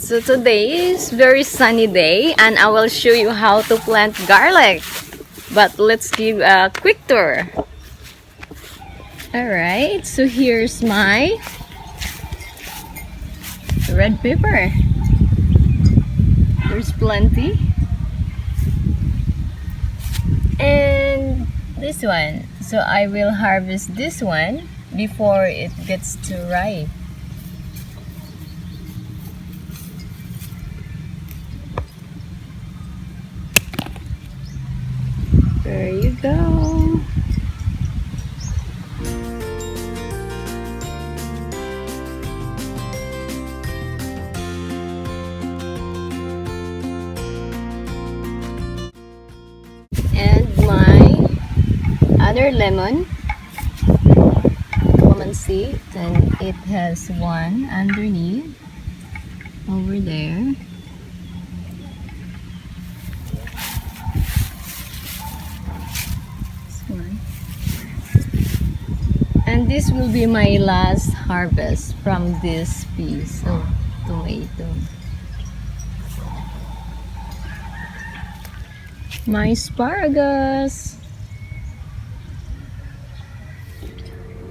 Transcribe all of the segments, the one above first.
So today is very sunny day and I will show you how to plant garlic. But let's give a quick tour. Alright, so here's my red pepper. There's plenty. And this one. So I will harvest this one before it gets too ripe. There you go. And my other lemon, come and see, and it has one underneath over there. And this will be my last harvest from this piece of tomato. My asparagus.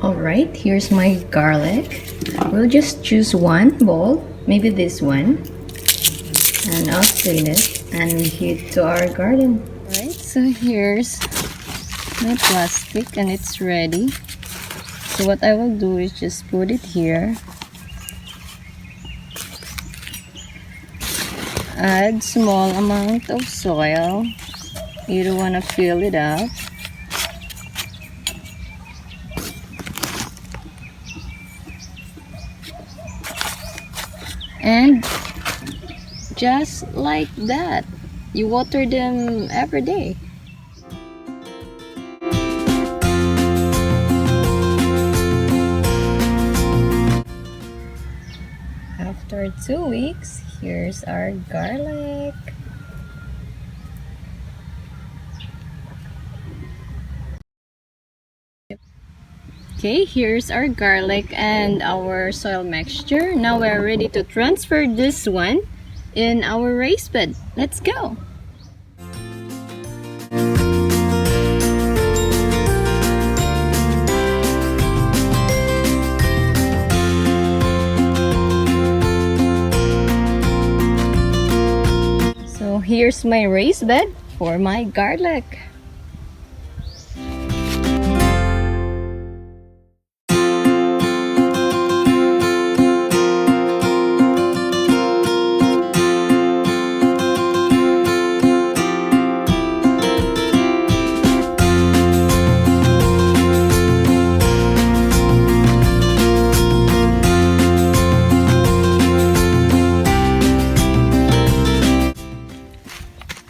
Alright, here's my garlic. We'll just choose one bowl, maybe this one. And I'll clean it and we head to our garden. Alright, so here's my plastic and it's ready. So what I will do is just put it here. Add small amount of soil. You don't want to fill it up. And just like that, you water them every day. After 2 weeks, here's our garlic. Okay, here's our garlic and our soil mixture. Now we're ready to transfer this one in our raised bed. Let's go. So here's my raised bed for my garlic.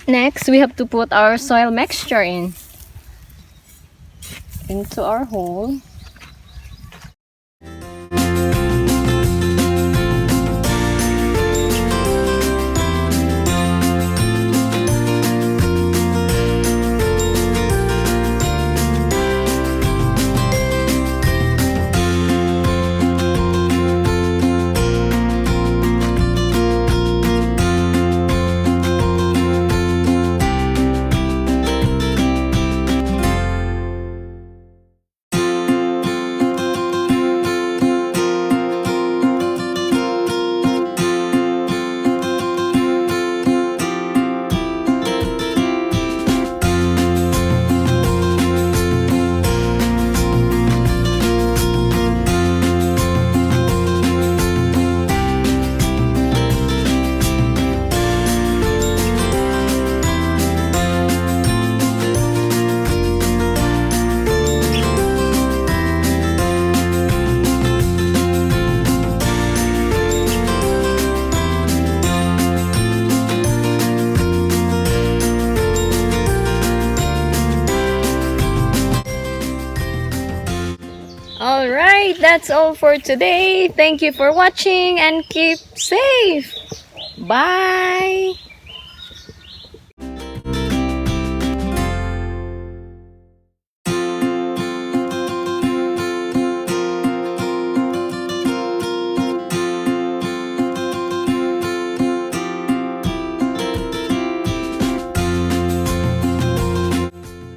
Next, we have to put our soil mixture into our hole. Alright, that's all for today. Thank you for watching and keep safe. Bye!